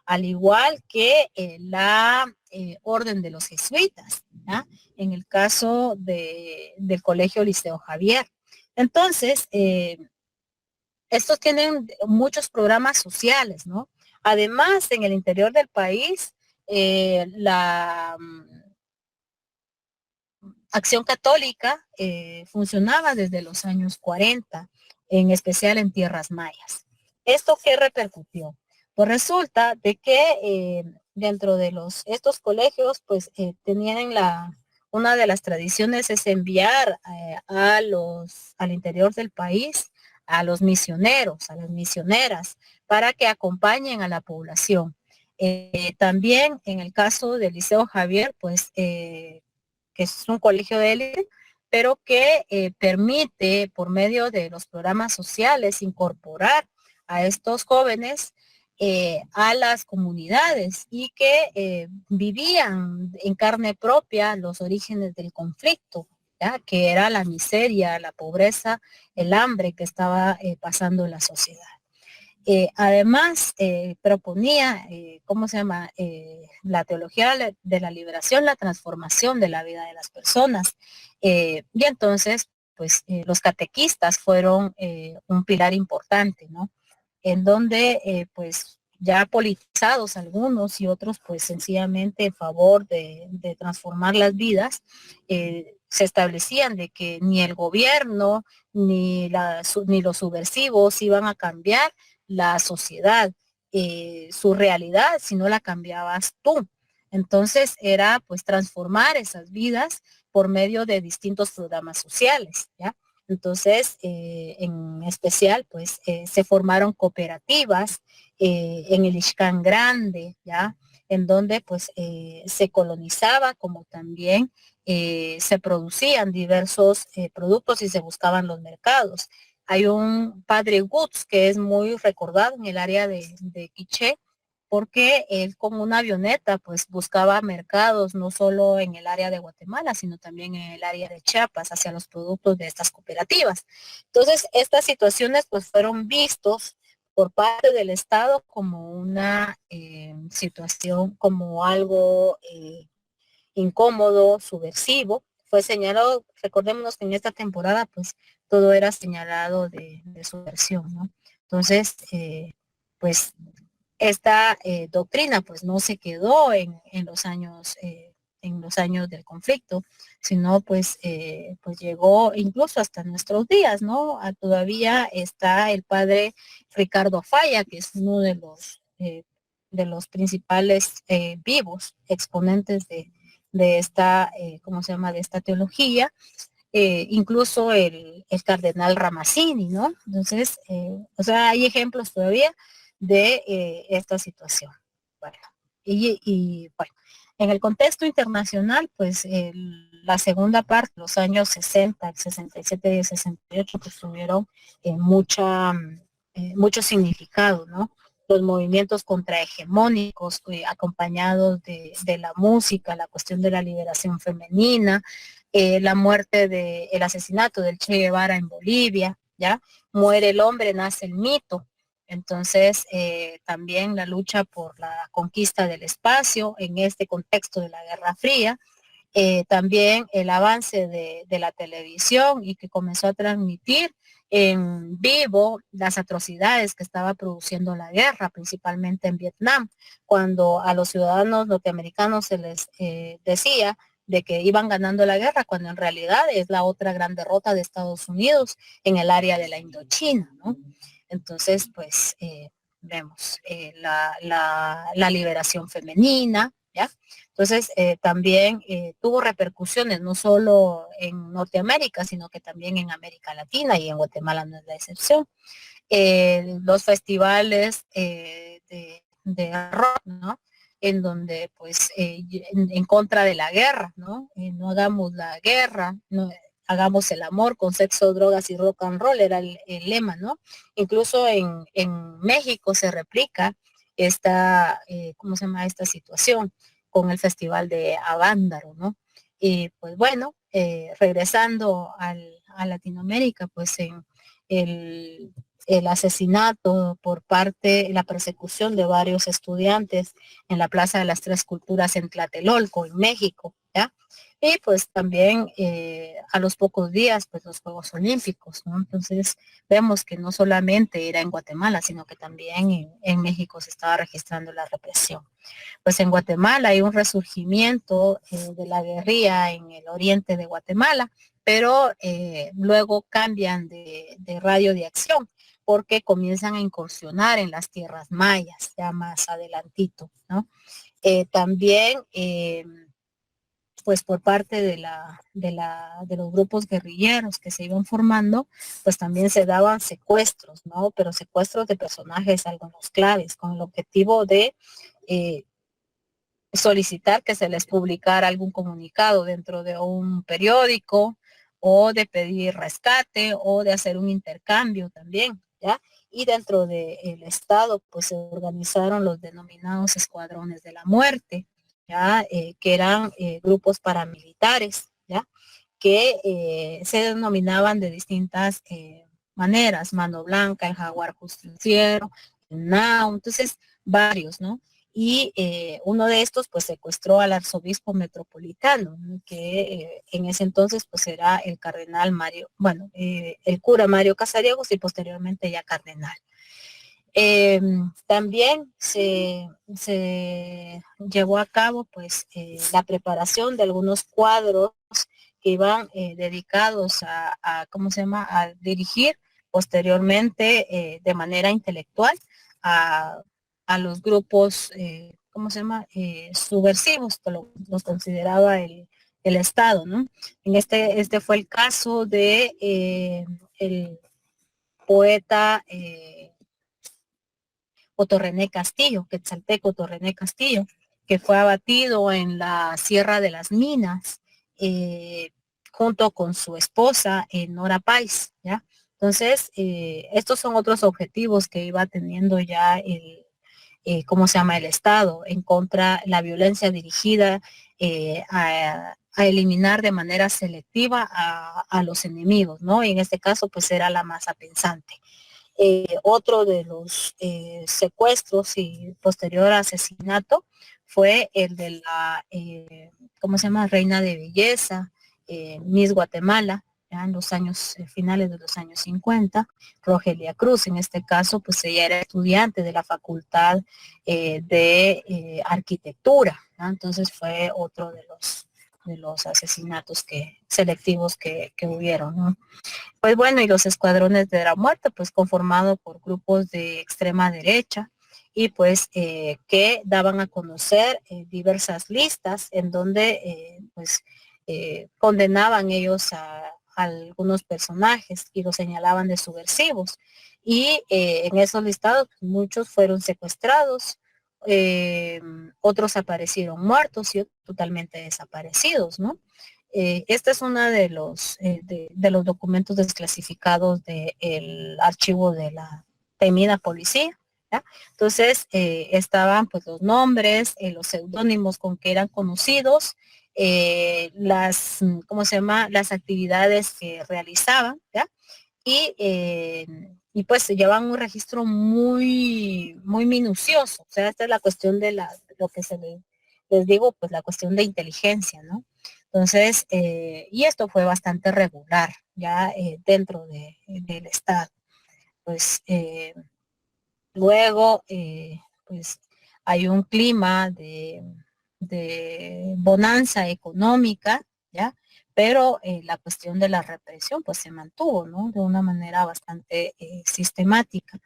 al igual que la orden de los jesuitas, ¿ya? En el caso del colegio Liceo Javier. Entonces, estos tienen muchos programas sociales, ¿no? Además, en el interior del país, la Acción Católica funcionaba desde los años 40, en especial en tierras mayas. ¿Esto qué repercutió? Pues resulta de que dentro de estos colegios, pues tenían una de las tradiciones es enviar al interior del país a los misioneros, a las misioneras, para que acompañen a la población. También en el caso del Liceo Javier, pues que es un colegio de élite, pero que permite por medio de los programas sociales incorporar a estos jóvenes a las comunidades y que vivían en carne propia los orígenes del conflicto, ¿ya? Que era la miseria, la pobreza, el hambre que estaba pasando en la sociedad. Además, proponía, ¿cómo se llama? La teología de la liberación, la transformación de la vida de las personas. Y entonces, pues, los catequistas fueron un pilar importante, ¿no? En donde, pues, ya politizados algunos y otros, pues, sencillamente en favor de transformar las vidas, se establecían de que ni el gobierno ni los subversivos iban a cambiar la sociedad, su realidad, si no la cambiabas tú. Entonces era pues transformar esas vidas por medio de distintos programas sociales, ¿ya? Entonces, en especial, pues se formaron cooperativas en el Ixcán Grande, ¿ya? en donde pues se colonizaba, como también se producían diversos productos y se buscaban los mercados. Hay un padre Woods que es muy recordado en el área de Quiché, porque él con una avioneta pues buscaba mercados no solo en el área de Guatemala, sino también en el área de Chiapas hacia los productos de estas cooperativas. Entonces, estas situaciones pues fueron vistos por parte del Estado como una situación, como algo incómodo, subversivo. Fue señalado, recordémonos que en esta temporada pues todo era señalado de subversión, ¿no? Entonces, pues esta doctrina pues no se quedó en los años del conflicto, sino pues llegó incluso hasta nuestros días, ¿no? Todavía está el padre Ricardo Falla, que es uno de los principales vivos exponentes de esta, ¿cómo se llama?, de esta teología, incluso el cardenal Ramazzini, ¿no? Entonces, o sea, hay ejemplos todavía de esta situación. Bueno, bueno, en el contexto internacional, pues la segunda parte, los años 60, el 67 y el 68, pues tuvieron mucho significado, ¿no? Los movimientos contrahegemónicos acompañados de la música, la cuestión de la liberación femenina, la muerte el asesinato del Che Guevara en Bolivia, ¿ya? Muere el hombre, nace el mito. Entonces, también la lucha por la conquista del espacio en este contexto de la Guerra Fría, también el avance de la televisión y que comenzó a transmitir en vivo las atrocidades que estaba produciendo la guerra, principalmente en Vietnam, cuando a los ciudadanos norteamericanos se les decía de que iban ganando la guerra, cuando en realidad es la otra gran derrota de Estados Unidos en el área de la Indochina, ¿no? Entonces, pues vemos la liberación femenina, ¿ya? Entonces, también tuvo repercusiones no solo en Norteamérica, sino que también en América Latina y en Guatemala no es la excepción. Los festivales de rock, ¿no? En donde, pues, en contra de la guerra, ¿no? No hagamos la guerra, no, hagamos el amor con sexo, drogas y rock and roll, era el lema, ¿no? Incluso en México se replica esta, ¿cómo se llama esta situación? Con el festival de Avándaro, ¿no? Y pues bueno, regresando a Latinoamérica, pues en el asesinato por parte, la persecución de varios estudiantes en la Plaza de las Tres Culturas en Tlatelolco, en México, ¿ya? Y pues también a los pocos días, pues los Juegos Olímpicos, ¿no? Entonces vemos que no solamente era en Guatemala, sino que también en México se estaba registrando la represión. Pues en Guatemala hay un resurgimiento de la guerrilla en el oriente de Guatemala, pero luego cambian de radio de acción porque comienzan a incursionar en las tierras mayas, ya más adelantito, ¿no? También, pues por parte de los grupos guerrilleros que se iban formando, pues también se daban secuestros, ¿no? Pero secuestros de personajes, algunos claves, con el objetivo de solicitar que se les publicara algún comunicado dentro de un periódico o de pedir rescate o de hacer un intercambio también, ¿ya? Y dentro del Estado, pues se organizaron los denominados escuadrones de la muerte, ¿ya? Que eran grupos paramilitares, ¿ya? Que se denominaban de distintas maneras, Mano Blanca, el Jaguar Justiciero, el NAU, entonces varios, ¿no? Y uno de estos pues secuestró al arzobispo metropolitano, ¿no? Que en ese entonces pues era el cardenal Mario, bueno, el cura Mario Casariegos y posteriormente ya cardenal. También se llevó a cabo pues la preparación de algunos cuadros que iban dedicados ¿cómo se llama?, a dirigir posteriormente de manera intelectual a, a los grupos, ¿cómo se llama?, subversivos, que los consideraba el Estado, ¿no? Este fue el caso de el poeta Otto René Castillo, Quetzalteco Otto René Castillo, que fue abatido en la Sierra de las Minas, junto con su esposa, Nora Pais, ¿ya? Entonces, estos son otros objetivos que iba teniendo ya ¿cómo se llama? El Estado en contra la violencia dirigida a eliminar de manera selectiva a los enemigos, ¿no? Y en este caso, pues era la masa pensante. Otro de los secuestros y posterior asesinato fue el de la, ¿cómo se llama? Reina de Belleza, Miss Guatemala, ya en los años finales de los años 50, Rogelia Cruz, en este caso, pues ella era estudiante de la Facultad de Arquitectura, ¿no? Entonces fue otro de los asesinatos selectivos que hubieron, ¿no? Pues bueno, y los escuadrones de la muerte, pues conformado por grupos de extrema derecha y pues que daban a conocer diversas listas en donde condenaban ellos a algunos personajes y los señalaban de subversivos. Y en esos listados pues, muchos fueron secuestrados, otros aparecieron muertos y otros totalmente desaparecidos, ¿no? Este es uno de los documentos desclasificados del archivo de la temida policía, ¿ya? Entonces, estaban pues los nombres, los seudónimos con que eran conocidos, ¿cómo se llama? Las actividades que realizaban, ¿ya? Y pues se llevan un registro muy, muy minucioso. O sea, esta es la cuestión de lo que les digo, pues la cuestión de inteligencia, ¿no? Entonces, y esto fue bastante regular ya dentro del Estado. Pues luego, pues hay un clima de bonanza económica, ¿ya? Pero la cuestión de la represión pues se mantuvo, ¿no? De una manera bastante sistemática.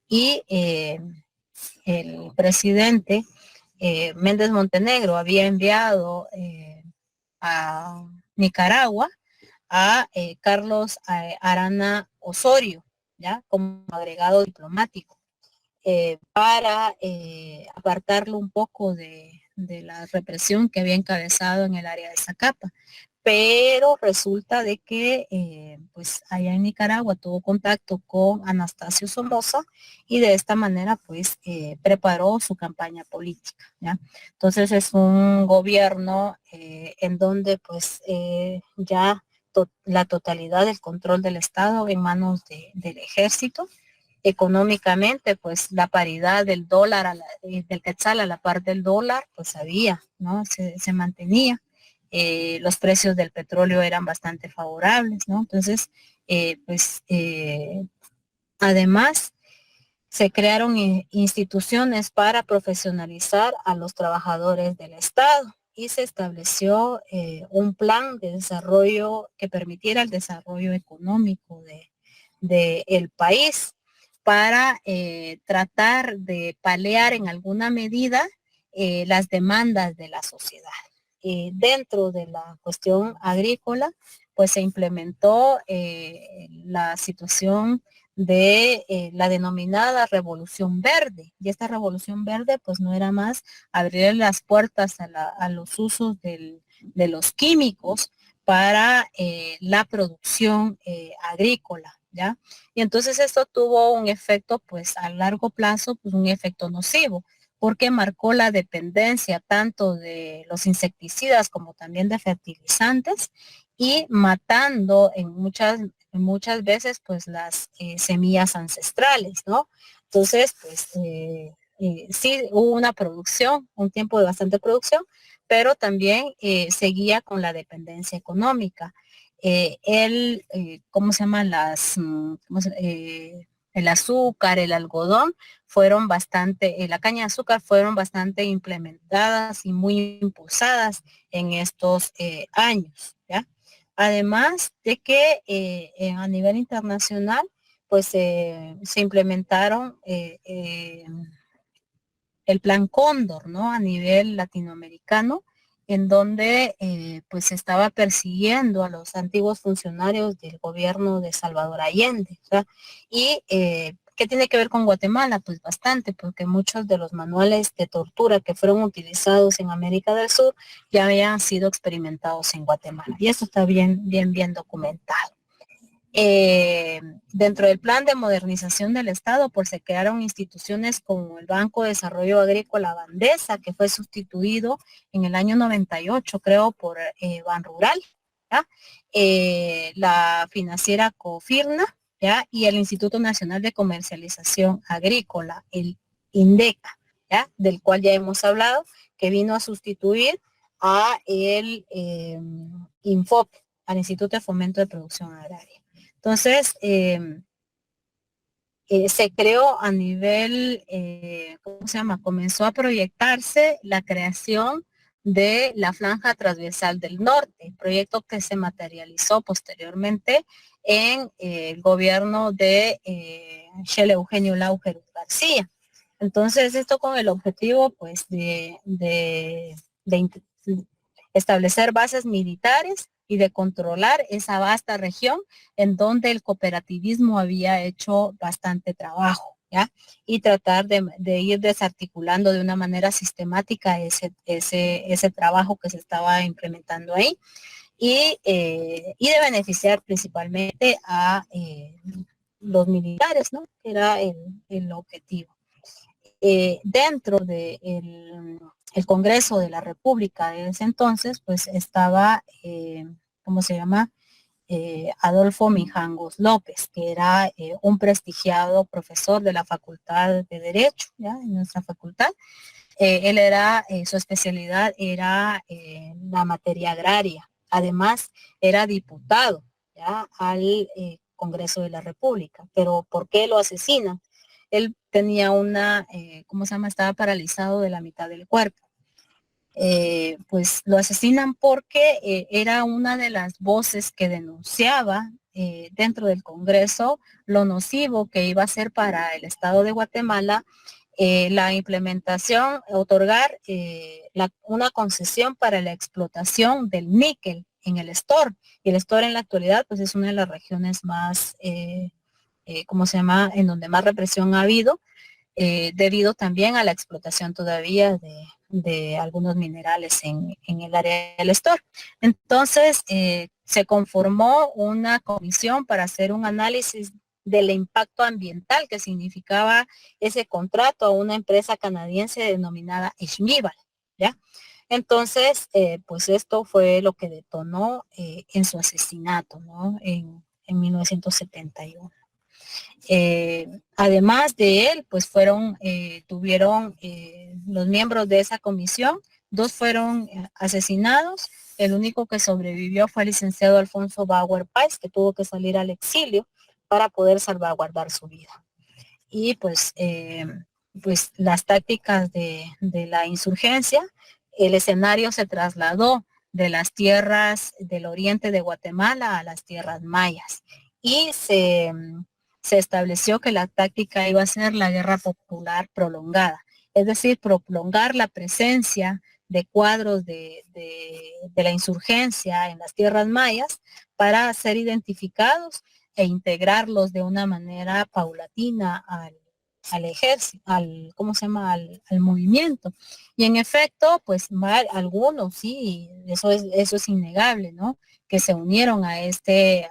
Y el presidente Méndez Montenegro había enviado a Nicaragua a Carlos Arana Osorio, ¿ya? Como agregado diplomático, para apartarlo un poco de la represión que había encabezado en el área de Zacapa. Pero resulta de que pues allá en Nicaragua tuvo contacto con Anastasio Somoza y de esta manera pues preparó su campaña política, ¿ya? Entonces es un gobierno en donde pues ya la totalidad del control del Estado en manos del ejército. Económicamente pues la paridad del dólar del quetzal a la par del dólar pues había, ¿no? Se mantenía. Los precios del petróleo eran bastante favorables, ¿no? Entonces, además, se crearon instituciones para profesionalizar a los trabajadores del Estado y se estableció un plan de desarrollo que permitiera el desarrollo económico del país para tratar de paliar en alguna medida las demandas de la sociedad. Dentro de la cuestión agrícola, pues se implementó la situación de la denominada Revolución Verde. Y esta Revolución Verde pues no era más abrir las puertas a los usos de los químicos para la producción agrícola, ¿ya? Y entonces esto tuvo un efecto pues a largo plazo, pues un efecto nocivo, porque marcó la dependencia tanto de los insecticidas como también de fertilizantes y matando en muchas veces pues las semillas ancestrales, ¿no? Entonces, pues sí hubo una producción, un tiempo de bastante producción, pero también seguía con la dependencia económica. ¿Cómo se llama? El azúcar, el algodón, fueron bastante, la caña de azúcar fueron bastante implementadas y muy impulsadas en estos años, ¿ya? Además de que a nivel internacional, pues se implementaron el plan Cóndor, ¿no? A nivel latinoamericano, en donde pues se estaba persiguiendo a los antiguos funcionarios del gobierno de Salvador Allende, ¿verdad? Y ¿Qué tiene que ver con Guatemala? Pues bastante, porque muchos de los manuales de tortura que fueron utilizados en América del Sur ya habían sido experimentados en Guatemala. Y eso está bien documentado. Dentro del plan de modernización del Estado, pues se crearon instituciones como el Banco de Desarrollo Agrícola Bandesa, que fue sustituido en el año 98, creo, por Banrural, ¿ya? La financiera Cofirna, ¿ya? Y el Instituto Nacional de Comercialización Agrícola, el INDECA, ¿ya? Del cual ya hemos hablado, que vino a sustituir a el INFOP, al Instituto de Fomento de Producción Agraria. Entonces, se creó a nivel, ¿cómo se llama? Comenzó a proyectarse la creación de la Franja Transversal del Norte, proyecto que se materializó posteriormente en el gobierno de Shell Eugenio Lauger García. Entonces, esto con el objetivo, pues, de establecer bases militares y de controlar esa vasta región en donde el cooperativismo había hecho bastante trabajo, ¿ya? Y tratar de ir desarticulando de una manera sistemática ese trabajo que se estaba implementando ahí y de beneficiar principalmente a los militares, ¿no? Que era el objetivo. Dentro del el Congreso de la República de ese entonces, pues estaba, ¿cómo se llama? Adolfo Mijangos López, que era un prestigiado profesor de la Facultad de Derecho, ¿ya? En nuestra facultad. Él era, su especialidad era la materia agraria. Además, era diputado, ¿ya? Al Congreso de la República. Pero ¿por qué lo asesinan? Él tenía una, ¿cómo se llama? Estaba paralizado de la mitad del cuerpo. Pues lo asesinan porque era una de las voces que denunciaba dentro del Congreso lo nocivo que iba a ser para el Estado de Guatemala la implementación, otorgar una concesión para la explotación del níquel en el Estor. Y el Estor en la actualidad pues es una de las regiones más, ¿cómo se llama?, en donde más represión ha habido. Debido también a la explotación todavía de algunos minerales en el área del Estor. Entonces, se conformó una comisión para hacer un análisis del impacto ambiental que significaba ese contrato a una empresa canadiense denominada Schmival, ¿ya? Entonces, pues esto fue lo que detonó en su asesinato, ¿no? En 1971. Además de él, pues tuvieron los miembros de esa comisión, 2 fueron asesinados, el único que sobrevivió fue el licenciado Alfonso Bauer Páez, que tuvo que salir al exilio para poder salvaguardar su vida. Y pues las tácticas de la insurgencia, el escenario se trasladó de las tierras del oriente de Guatemala a las tierras mayas y se estableció que la táctica iba a ser la guerra popular prolongada, es decir, prolongar la presencia de cuadros de la insurgencia en las tierras mayas para ser identificados e integrarlos de una manera paulatina al ejército, ¿cómo se llama?, al movimiento. Y en efecto, pues algunos sí, eso es innegable, ¿no?, que se unieron a este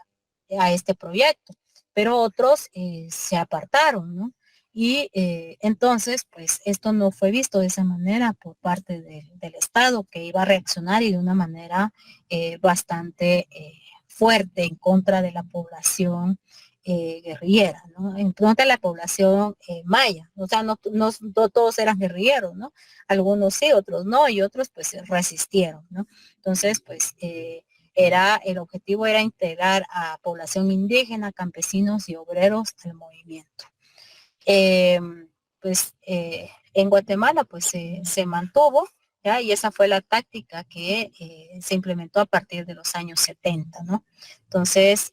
proyecto, pero otros se apartaron, ¿no? Y entonces, pues esto no fue visto de esa manera por parte del Estado, que iba a reaccionar y de una manera bastante fuerte en contra de la población guerrillera, ¿no? En contra de la población maya. O sea, no todos eran guerrilleros, ¿no? Algunos sí, otros no, y otros pues resistieron, ¿no? Entonces, pues el objetivo era integrar a población indígena, campesinos y obreros al movimiento. En Guatemala pues se mantuvo, ¿ya? Y esa fue la táctica que se implementó a partir de los años 70, ¿no? Entonces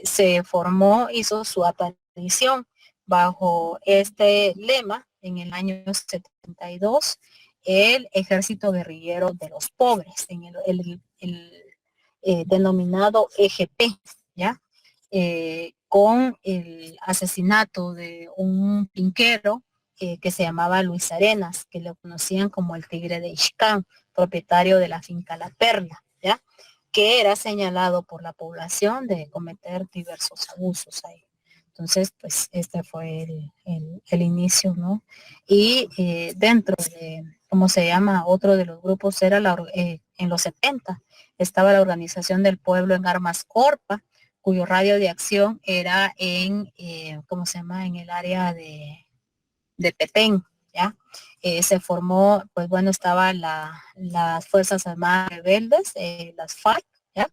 se formó, hizo su aparición bajo este lema en el año 72, el Ejército Guerrillero de los Pobres, en el denominado EGP, ¿ya? con el asesinato de un finquero que se llamaba Luis Arenas, que lo conocían como el Tigre de Ixcán, propietario de la finca La Perla, ¿ya? Que era señalado por la población de cometer diversos abusos ahí. Entonces, pues este fue el inicio, ¿no? Y dentro de, ¿cómo se llama? Otro de los grupos era en los 70, estaba la Organización del Pueblo en Armas Corpa, cuyo radio de acción era en, ¿cómo se llama? En el área de Petén, ¿ya? Se formó, pues bueno, estaban las Fuerzas Armadas Rebeldes, las FARC, ¿ya?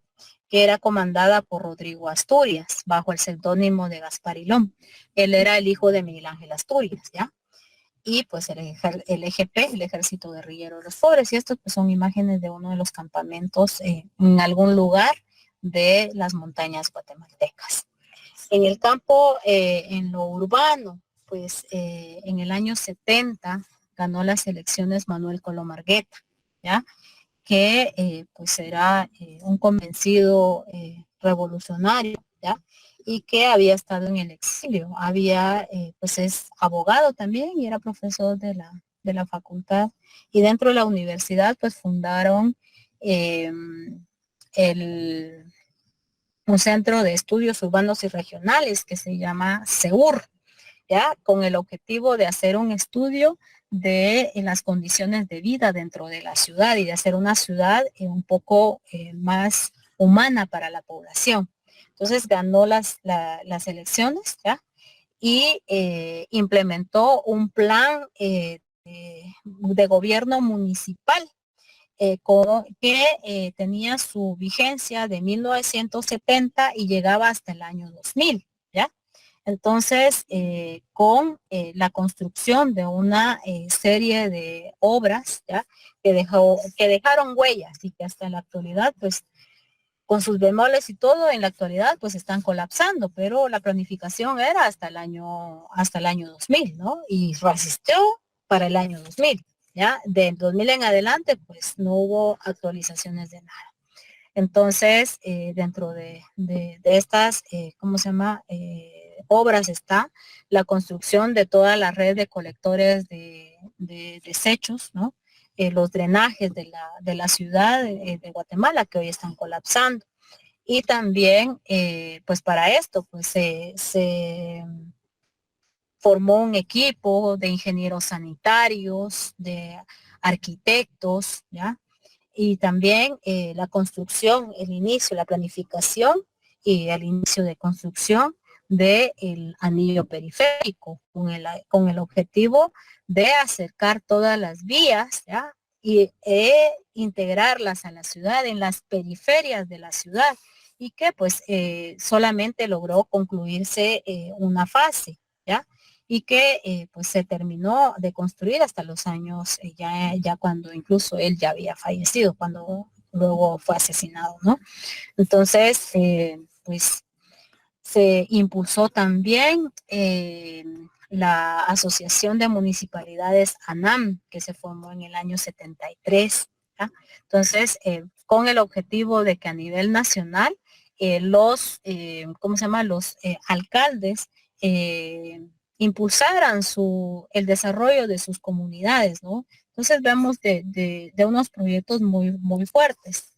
Que era comandada por Rodrigo Asturias, bajo el seudónimo de Gaspar Ilón. Él era el hijo de Miguel Ángel Asturias, ¿ya? Y pues el EGP, el Ejército Guerrillero de los Pobres, y estos pues son imágenes de uno de los campamentos en algún lugar de las montañas guatemaltecas. En el campo, en lo urbano, pues en el año 70 ganó las elecciones Manuel Colomargueta, ¿ya? Que pues era un convencido revolucionario, ¿ya? Y que había estado en el exilio. Pues es abogado también y era profesor de la facultad. Y dentro de la universidad, pues fundaron el un centro de estudios urbanos y regionales que se llama CEUR, ¿ya? Con el objetivo de hacer un estudio de las condiciones de vida dentro de la ciudad y de hacer una ciudad un poco más humana para la población. Entonces ganó las elecciones, ¿ya? Y implementó un plan de gobierno municipal que tenía su vigencia de 1970 y llegaba hasta el año 2000, ¿ya? Entonces, con la construcción de una serie de obras, ¿ya? Que dejaron huellas y que hasta la actualidad, pues, con sus bemoles y todo, en la actualidad, pues, están colapsando, pero la planificación era hasta el año 2000, ¿no? Y resistió para el año 2000. ¿Ya? Del 2000 en adelante, pues no hubo actualizaciones de nada. Entonces, dentro de estas, ¿cómo se llama? Obras está la construcción de toda la red de colectores de desechos, ¿no? Los drenajes de la ciudad de Guatemala que hoy están colapsando. Y también, pues para esto, pues se formó un equipo de ingenieros sanitarios, de arquitectos, ¿ya? Y también la construcción, el inicio, la planificación y el inicio de construcción del anillo periférico con el objetivo de acercar todas las vías, ¿ya? Y integrarlas a la ciudad, en las periferias de la ciudad, y que pues solamente logró concluirse una fase, ¿ya? Y que pues se terminó de construir hasta los años ya cuando incluso él ya había fallecido, cuando luego fue asesinado, ¿no? Entonces, pues se impulsó también la Asociación de Municipalidades ANAM, que se formó en el año 73, ¿ya? Entonces, con el objetivo de que a nivel nacional ¿cómo se llama? Los alcaldes impulsaran el desarrollo de sus comunidades, ¿no? Entonces vemos de unos proyectos muy fuertes.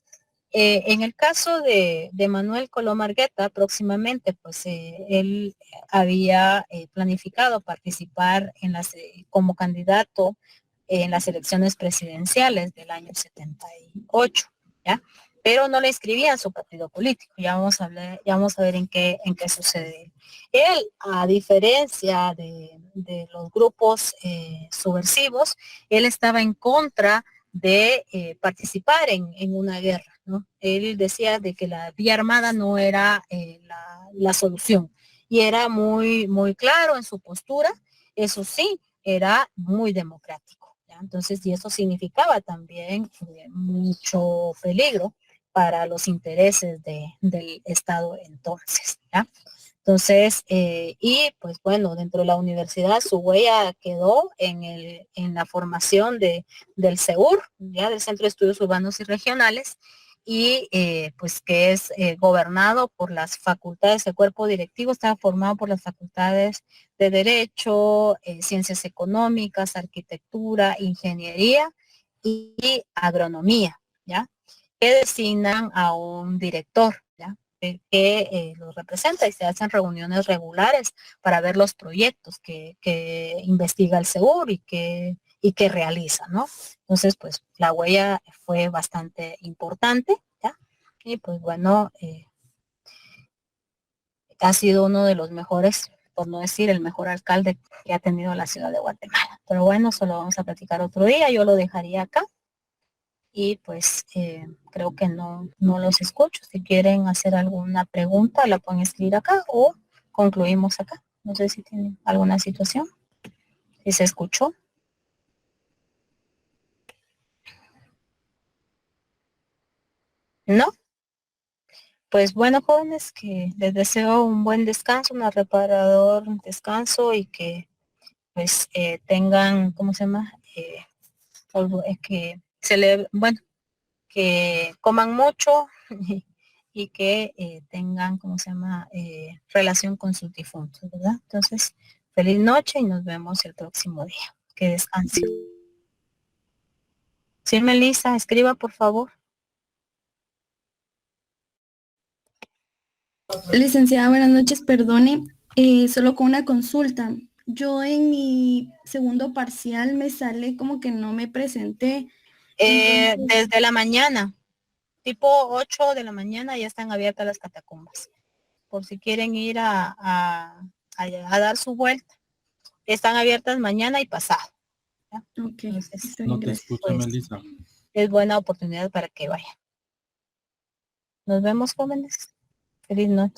En el caso de Manuel Colomargueta, próximamente, pues él había planificado participar como candidato en las elecciones presidenciales del año 78, ¿ya? Pero no le inscribía en su partido político. Ya vamos a ver en qué sucede. Él, a diferencia de los grupos subversivos, él estaba en contra de participar en una guerra, ¿no? Él decía de que la vía armada no era la solución y era muy claro en su postura. Eso sí, era muy democrático, ¿ya? Entonces, y eso significaba también mucho peligro para los intereses del Estado entonces, ¿ya? Entonces, y pues bueno, dentro de la universidad su huella quedó en la formación del CEUR, ya del Centro de Estudios Urbanos y Regionales, y pues que es gobernado por las facultades, el cuerpo directivo está formado por las facultades de Derecho, Ciencias Económicas, Arquitectura, Ingeniería y Agronomía, ¿ya? Que designan a un director, ¿ya? Que los representa y se hacen reuniones regulares para ver los proyectos que investiga el SEUR y que realiza, ¿no? Entonces, pues la huella fue bastante importante, ¿ya? Y pues bueno, ha sido uno de los mejores, por no decir el mejor alcalde que ha tenido la ciudad de Guatemala. Pero bueno, eso lo vamos a platicar otro día, yo lo dejaría acá. Y pues creo que no los escucho. Si quieren hacer alguna pregunta, la pueden escribir acá o concluimos acá. No sé si tienen alguna situación. Si se escuchó. ¿No? Pues bueno, jóvenes, que les deseo un buen descanso, un reparador descanso y que pues tengan, ¿cómo se llama? Que bueno, que coman mucho y que tengan, ¿cómo se llama? Relación con sus difuntos, ¿verdad? Entonces, feliz noche y nos vemos el próximo día. Que descansen. Sí, Melissa, escriba, por favor. Licenciada, buenas noches, perdone, solo con una consulta. Yo en mi segundo parcial me sale como que no me presenté. Entonces, Desde la mañana, tipo 8 de la mañana, ya están abiertas las catacumbas. Por si quieren ir a dar su vuelta. Están abiertas mañana y pasado. ¿Ya? ok, Entonces, está bien, No te gracias. escucho, pues, Melissa. es buena oportunidad para que vayan. Nos vemos, jóvenes. Feliz noche.